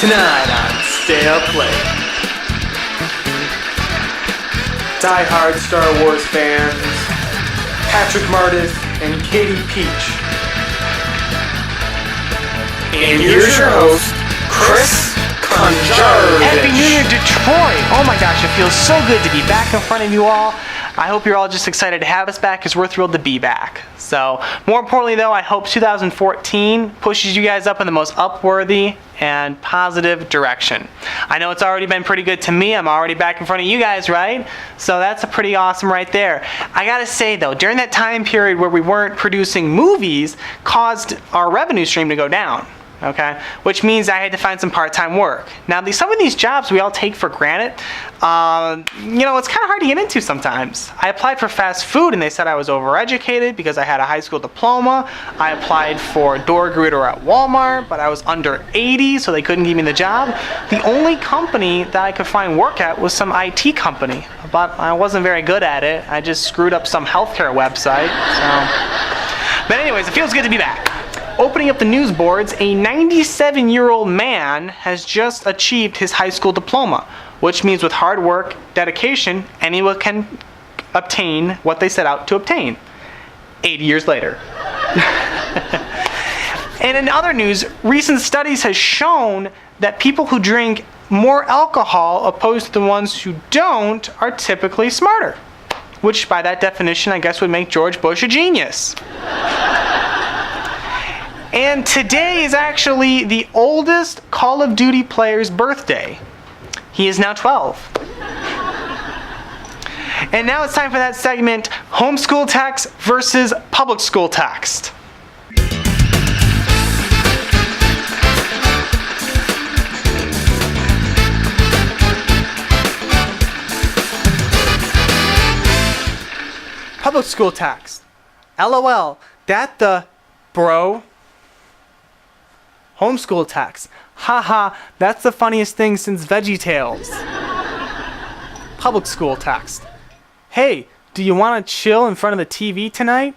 Tonight on Stay Up Late. Die-hard Star Wars fans, Patrick Martis and Catie Peach. And here's your host, Chris Conjarovich. Happy New Year, Detroit! Oh my gosh, it feels so good to be back in front of you all. I hope you're all just excited to have us back because we're thrilled to be back. So, more importantly though, I hope 2014 pushes you guys up in the most upworthy and positive direction. I know it's already been pretty good to me. I'm already back in front of you guys, right? So that's a pretty awesome right there. I gotta say though, during that time period where we weren't producing movies, caused our revenue stream to go down. Okay, which means I had to find some part-time work. Now, some of these jobs we all take for granted. It's kind of hard to get into sometimes. I applied for fast food and they said I was overeducated because I had a high school diploma. I applied for door greeter at Walmart, but I was under 80, so they couldn't give me the job. The only company that I could find work at was some IT company, but I wasn't very good at it. I just screwed up some healthcare website. But anyways, it feels good to be back. Opening up the news boards, a 97-year-old man has just achieved his high school diploma, which means with hard work, dedication, anyone can obtain what they set out to obtain. 80 years later. And in other news, recent studies have shown that people who drink more alcohol opposed to the ones who don't are typically smarter, which by that definition I guess would make George Bush a genius. And today is actually the oldest Call of Duty player's birthday. He is now 12. And now it's time for that segment, homeschool text versus public school text. Public school text. LOL, that the bro. Homeschool text. Haha, that's the funniest thing since VeggieTales. Public school text. Hey, do you want to chill in front of the TV tonight?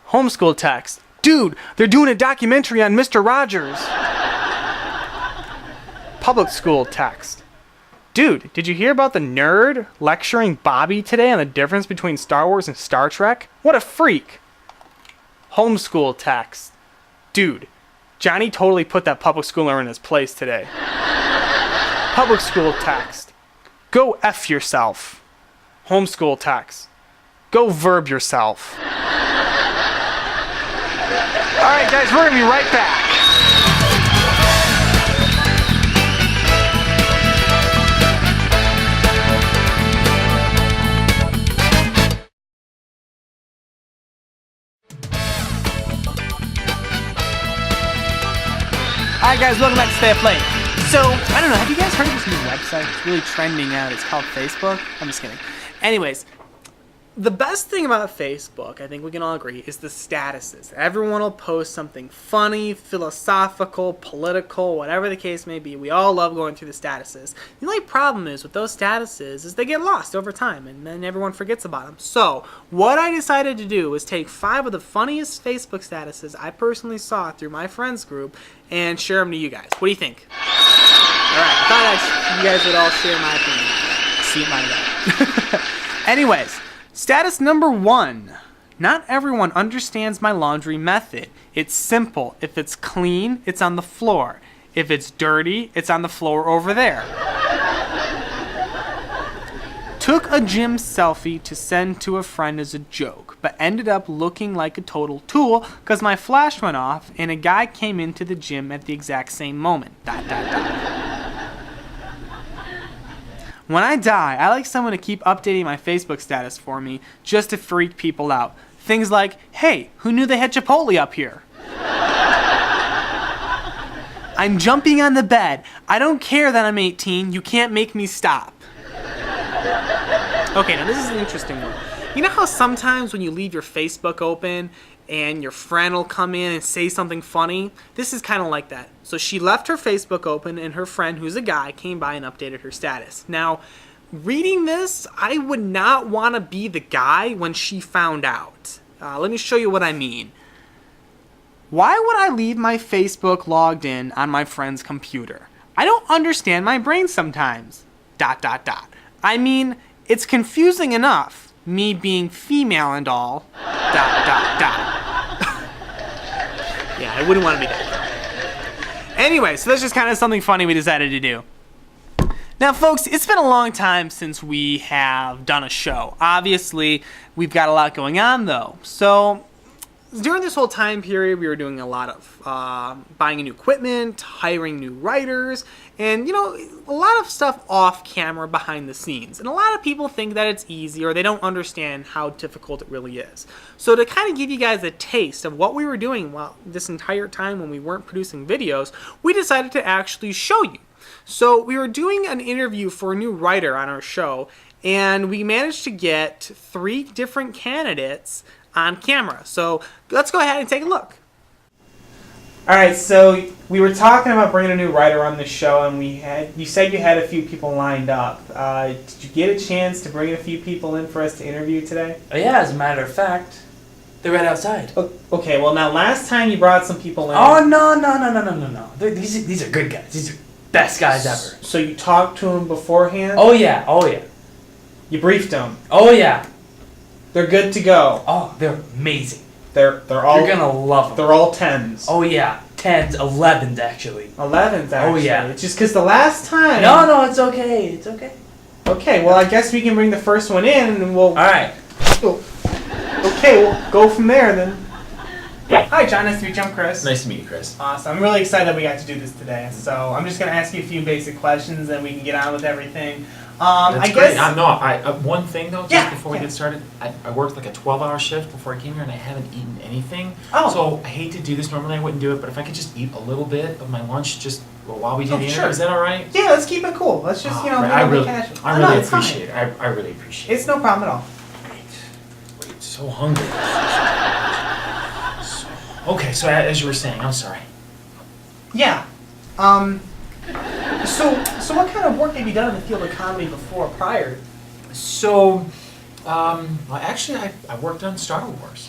Homeschool text. Dude, they're doing a documentary on Mr. Rogers. Public school text. Dude, did you hear about the nerd lecturing Bobby today on the difference between Star Wars and Star Trek? What a freak. Homeschool text. Dude, Johnny totally put that public schooler in his place today. Public school text. Go F yourself. Homeschool text. Go verb yourself. Alright guys, we're going to be right back. Alright guys, welcome back to Stay Up Late. So, I don't know, have you guys heard of this new website? It's really trending out. It's called Facebook. I'm just kidding. Anyways, the best thing about Facebook, I think we can all agree, is the statuses. Everyone will post something funny, philosophical, political, whatever the case may be. We all love going through the statuses. The only problem is with those statuses is they get lost over time and then everyone forgets about them. So, what I decided to do was take 5 of the funniest Facebook statuses I personally saw through my friends group and share them to you guys. What do you think? Alright, I thought you guys would all share my opinion. See my Anyways, status number 1. Not everyone understands my laundry method. It's simple. If it's clean, it's on the floor. If it's dirty, it's on the floor over there. Took a gym selfie to send to a friend as a joke, but ended up looking like a total tool because my flash went off and a guy came into the gym at the exact same moment. ... When I die, I like someone to keep updating my Facebook status for me just to freak people out. Things like, hey, who knew they had Chipotle up here? I'm jumping on the bed. I don't care that I'm 18. You can't make me stop. Okay, now this is an interesting one. You know how sometimes when you leave your Facebook open and your friend will come in and say something funny? This is kind of like that. So she left her Facebook open and her friend, who's a guy, came by and updated her status. Now, reading this, I would not want to be the guy when she found out. Let me show you what I mean. Why would I leave my Facebook logged in on my friend's computer? I don't understand my brain sometimes. ... I mean, it's confusing enough, me being female and all. ... Yeah, I wouldn't want to be that. Anyway, so that's just kind of something funny we decided to do. Now, folks, it's been a long time since we have done a show. Obviously, we've got a lot going on, though. So, during this whole time period, we were doing a lot of buying new equipment, hiring new writers, and, a lot of stuff off camera behind the scenes. And a lot of people think that it's easy or they don't understand how difficult it really is. So to kind of give you guys a taste of what we were doing while this entire time when we weren't producing videos, we decided to actually show you. So we were doing an interview for a new writer on our show, and we managed to get 3 different candidates on camera. So let's go ahead and take a look. All right, so we were talking about bringing a new writer on the show, and you said you had a few people lined up. Did you get a chance to bring a few people in for us to interview today? Yeah, as a matter of fact, they're right outside. Okay, well now last time you brought some people in. Oh, no. These are good guys. These are best guys ever. So you talked to them beforehand? Oh yeah. You briefed them? Oh yeah. They're good to go? Oh, they're amazing. They're all... You're gonna love them. They're all 10s? Oh yeah, 10s, 11s actually. 11s actually? Oh yeah. It's just because the last time... No, it's okay. It's okay. Okay, well I guess we can bring the first one in and we'll... Alright. Okay, we'll go from there then. Hi John, nice to meet you. I'm Chris. Nice to meet you, Chris. Awesome. I'm really excited that we got to do this today. So I'm just going to ask you a few basic questions and we can get on with everything. That's great. One thing though, just before we get started, I worked like a 12-hour shift before I came here and I haven't eaten anything. Oh. So I hate to do this. Normally I wouldn't do it, but if I could just eat a little bit of my lunch just while we do the interview, sure. Is that all right? Yeah, let's keep it cool. Let's just, I really it's appreciate it. I really appreciate it. It's no problem at all. Wait, so hungry. Okay, so as you were saying, I'm sorry. Yeah. So what kind of work have you done in the field of comedy before, prior? So, well, actually, I worked on Star Wars.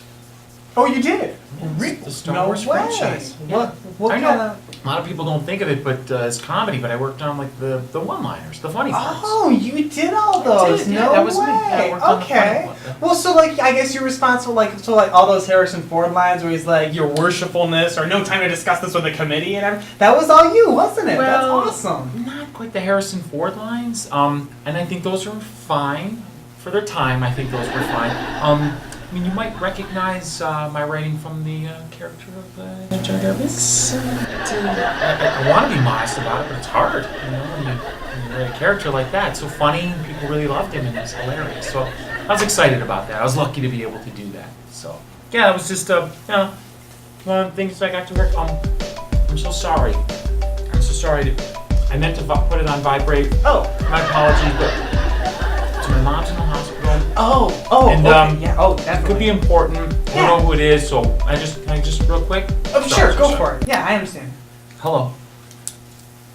Oh, you did? Yes, the Star Wars way. franchise. Yeah. What I kind know. of... A lot of people don't think of it, but as comedy. But I worked on like the one-liners, the funny parts. Oh, you did all those? Yeah, no that was way. me. Yeah, I worked on the Okay. funny one. Well, so I guess you're responsible, all those Harrison Ford lines where he's like, "Your worshipfulness," or "No time to discuss this with the committee," and everything. That was all you, wasn't it? Well, that's awesome. Not quite the Harrison Ford lines. And I think those are fine for their time. I think those were fine. I mean, you might recognize my writing from the character of Jar Jar Binks. I want to be modest about it, but it's hard. When you write a character like that, so funny, people really loved him, and it was hilarious. So I was excited about that. I was lucky to be able to do that. So yeah, it was just one of the things I got to work on. I'm so sorry. I meant to put it on vibrate. Oh, my apologies, but my mom's in the hospital. And okay. Yeah. Oh, definitely. It could be important. I don't know who it is, so can I just real quick? Oh, sure, go for it. Yeah, I understand. Hello.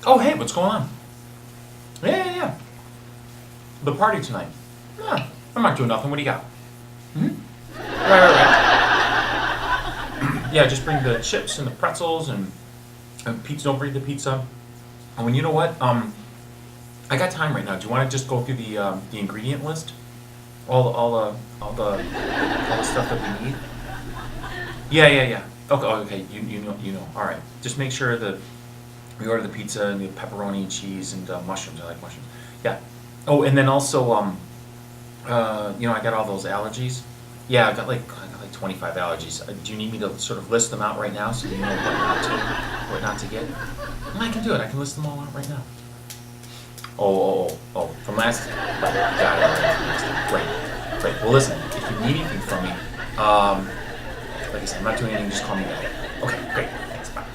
Oh, hey, what's going on? Yeah. The party tonight. Yeah, I'm not doing nothing. What do you got? Right. Yeah, just bring the chips and the pretzels and pizza. Don't bring the pizza. Oh, and you know what? I got time right now. Do you want to just go through the ingredient list? All the stuff that we need. Yeah. Okay. You know. All right. Just make sure that we order the pizza and the pepperoni and cheese and mushrooms. I like mushrooms. Yeah. Oh, and then also I got all those allergies. Yeah, I got like 25 allergies. Do you need me to sort of list them out right now so you know what not to get? I can do it. I can list them all out right now. Oh, from last time. Got it. Great. Well, listen, if you need anything from me, like I said, I'm not doing anything, just call me back. Okay, great. Thanks, bye.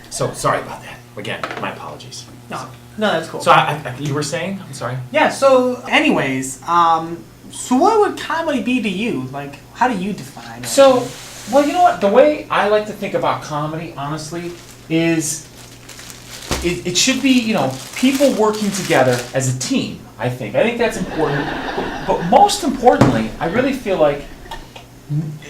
So, sorry about that. Again, my apologies. No, that's cool. So, you were saying? I'm sorry? Yeah, so, anyways, so what would comedy be to you? Like, how do you define it? So, well, you know what? The way I like to think about comedy, honestly, is it should be, people working together as a team, I think. I think that's important. But most importantly, I really feel like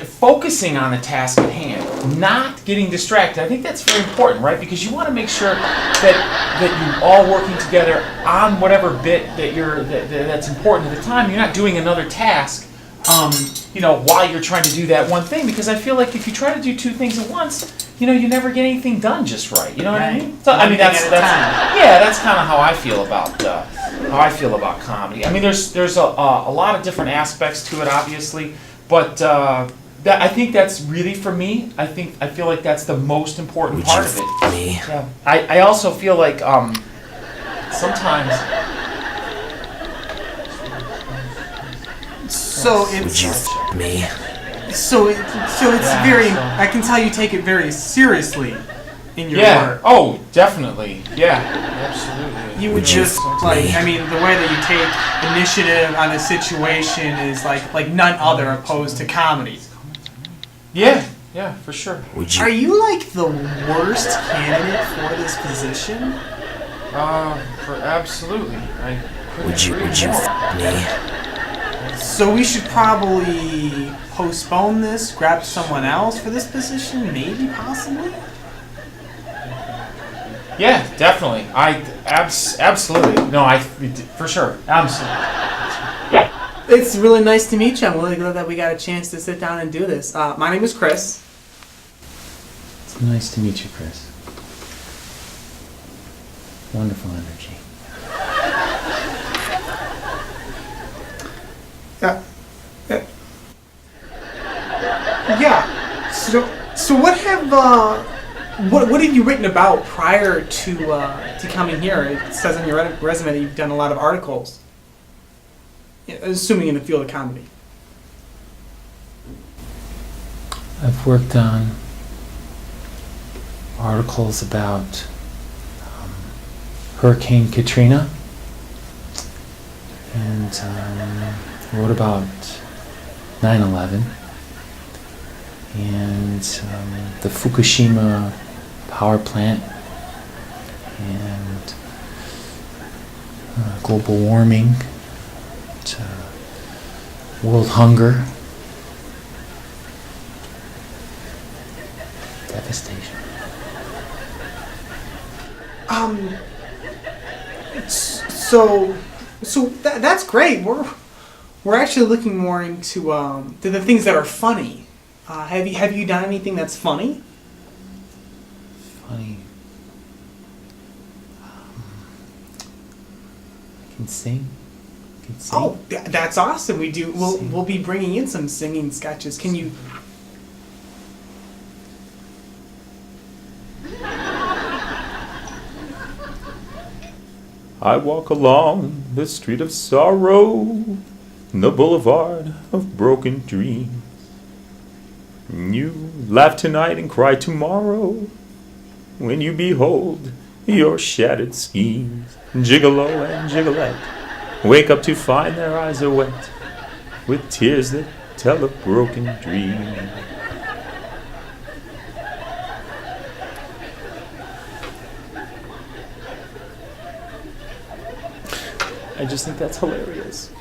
focusing on the task at hand, not getting distracted. I think that's very important, right? Because you want to make sure that you're all working together on whatever bit that's important at the time. You're not doing another task, while you're trying to do that one thing. Because I feel like if you try to do two things at once, you never get anything done just right. You know what I mean? So, that's kind of how I feel about comedy. I mean, there's a lot of different aspects to it, obviously. But I think that's really, for me, I feel like that's the most important part of it. Me? Yeah. I also feel like sometimes. So Would it's you me? so it's Yeah, very. so- I can tell you take it very seriously in your Yeah. work. Oh, definitely. Yeah. Absolutely. You would just like, I mean, the way that you take initiative on a situation is like none other opposed to comedy. Yeah. Yeah. For sure. Would Are you? you like the worst candidate for this position? Absolutely. I couldn't Would you? agree Would you? more. Me? So we should probably postpone this, grab someone else for this position, maybe, possibly? Yeah, definitely. Absolutely. No, for sure. Absolutely. It's really nice to meet you. I'm really glad that we got a chance to sit down and do this. My name is Chris. It's nice to meet you, Chris. Wonderful energy. Yeah. So what have what have you written about prior to coming here? It says on your resume that you've done a lot of articles. Yeah, assuming in the field of comedy. I've worked on articles about Hurricane Katrina, and wrote about 9/11 and the Fukushima power plant and global warming, world hunger, devastation. So that's great. We're actually looking more into the things that are funny. Have you done anything that's funny? Funny. I can sing. Oh, that's awesome. We'll be bringing in some singing sketches. Can you? I walk along the street of sorrow, the boulevard of broken dreams. You laugh tonight and cry tomorrow when you behold your shattered schemes. Gigolo and gigolette wake up to find their eyes are wet with tears that tell of broken dreams. I just think that's hilarious.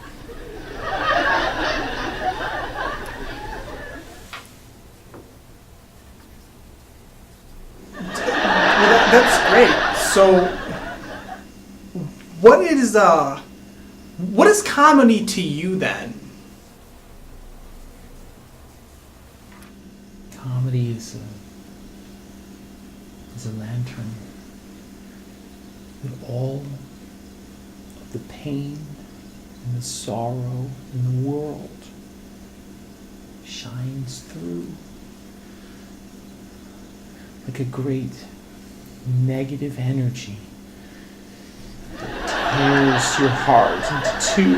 Well, that's great. So, what is comedy to you then? Comedy is a lantern with all of the pain and the sorrow in the world shines through like a great negative energy that tears your heart into two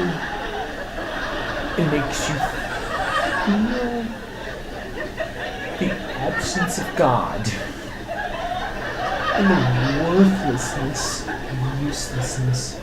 and makes you feel the absence of God and the worthlessness and uselessness.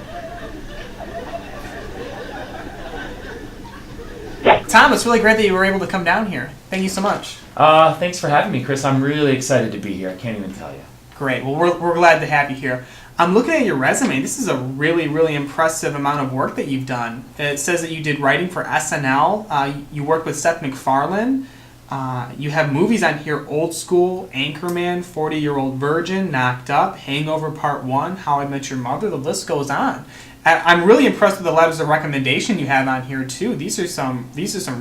Tom, it's really great that you were able to come down here. Thank you so much. Thanks for having me, Chris. I'm really excited to be here. I can't even tell you. Great. Well, we're glad to have you here. I'm looking at your resume. This is a really, really impressive amount of work that you've done. It says that you did writing for SNL. You worked with Seth MacFarlane. You have movies on here: Old School, Anchorman, 40-Year-Old Virgin, Knocked Up, Hangover Part 1, How I Met Your Mother. The list goes on. I'm really impressed with the letters of recommendation you have on here too. These are some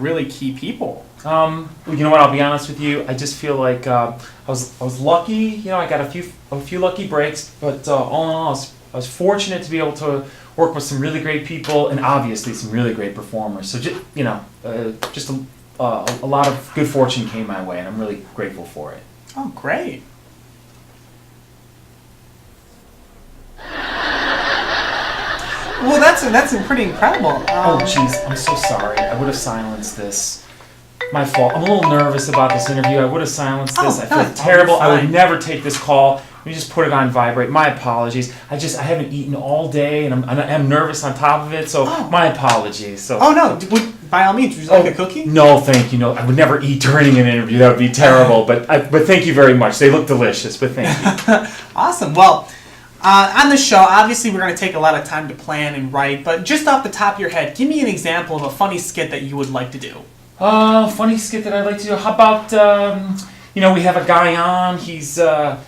really key people. You know what? I'll be honest with you. I just feel like I was lucky. You know, I got a few lucky breaks, but all in all, I was fortunate to be able to work with some really great people and obviously some really great performers. So just a lot of good fortune came my way, and I'm really grateful for it. Oh, great. Well, that's pretty incredible. Oh, jeez, I'm so sorry. I would have silenced this. My fault. I'm a little nervous about this interview. I would have silenced this. I feel terrible. I would never take this call. Let me just put it on vibrate. My apologies. I haven't eaten all day, and I'm nervous on top of it. So my apologies. So. Oh no! By all means, would you like a cookie? No, thank you. No, I would never eat during an interview. That would be terrible. But thank you very much. They look delicious. But thank you. Awesome. Well. On the show, obviously we're going to take a lot of time to plan and write, but just off the top of your head, give me an example of a funny skit that you would like to do. Funny skit that I'd like to do. How about, we have a guy on, he's sort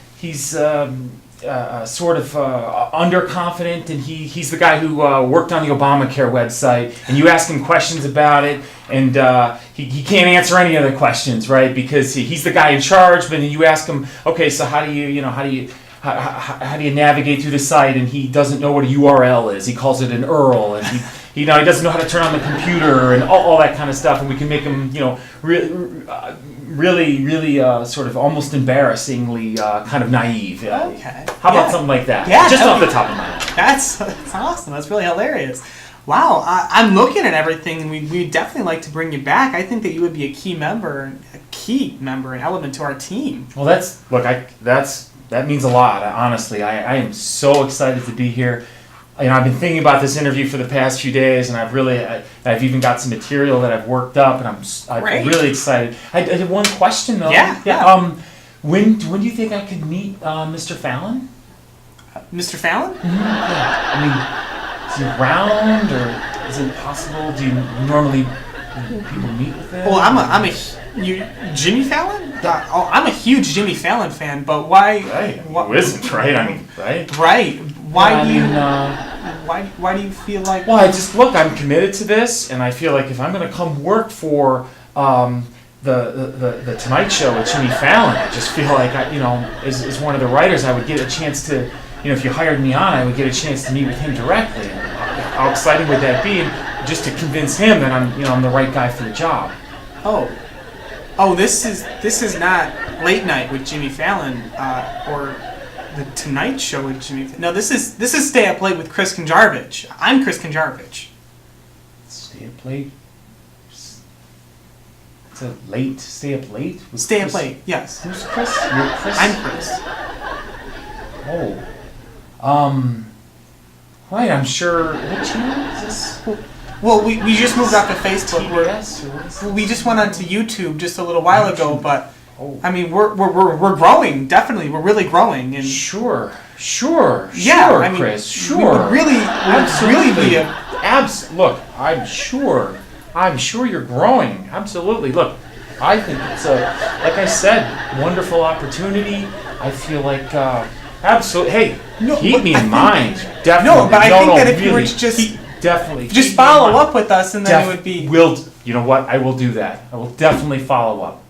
of underconfident, and he's the guy who worked on the Obamacare website, and you ask him questions about it, and he can't answer any other questions, right, because he's the guy in charge, but then you ask him, okay, so how do you navigate through the site, and he doesn't know what a URL is. He calls it an URL, and he doesn't know how to turn on the computer and all that kind of stuff. And we can make him, really sort of almost embarrassingly kind of naive. Okay. How about something like that? Yeah, just off the top of my head. That's awesome. That's really hilarious. Wow, I'm looking at everything, and we'd definitely like to bring you back. I think that you would be a key member, an element to our team. Well, that means a lot. Honestly, I am so excited to be here. I've been thinking about this interview for the past few days, and I've even got some material that I've worked up, and I'm really excited. I did one question though. Yeah. When do you think I could meet Mr. Fallon? Mr. Fallon? Mm-hmm. Yeah. I mean, is he around, or is it possible? Do you normally people meet with him? Well, Jimmy Fallon? I'm a huge Jimmy Fallon fan, but why? Right. Who isn't, right? I mean, right? Right. Why do you feel like? Well, I'm committed to this, and I feel like if I'm going to come work for the Tonight Show with Jimmy Fallon, I just feel like as one of the writers, I would get a chance to, if you hired me on, I would get a chance to meet with him directly. And how exciting would that be? And just to convince him that I'm the right guy for the job. Oh, this is not Late Night with Jimmy Fallon or the Tonight Show with Jimmy. No, this is Stay Up Late with Chris Konjarovich. I'm Chris Konjarovich. Stay Up Late. It's a late. Stay Up Late. With Stay Chris? Up Late. Yes. Who's Chris? You're Chris. I'm Chris. Oh. Right. I'm sure. What channel is this? Well, we just moved off of Facebook. We just went onto YouTube just a little while ago, but I mean we're growing. Definitely, we're really growing. And Sure, yeah, I mean, Chris. Sure, we would really be a. Look, I'm sure you're growing. Absolutely. Look, I think it's like I said, wonderful opportunity. I feel like absolutely. Hey, keep me in mind. Definitely. No, but I think that if you were to definitely just follow up with us, and then it would be. You know what? I will do that. I will definitely follow up.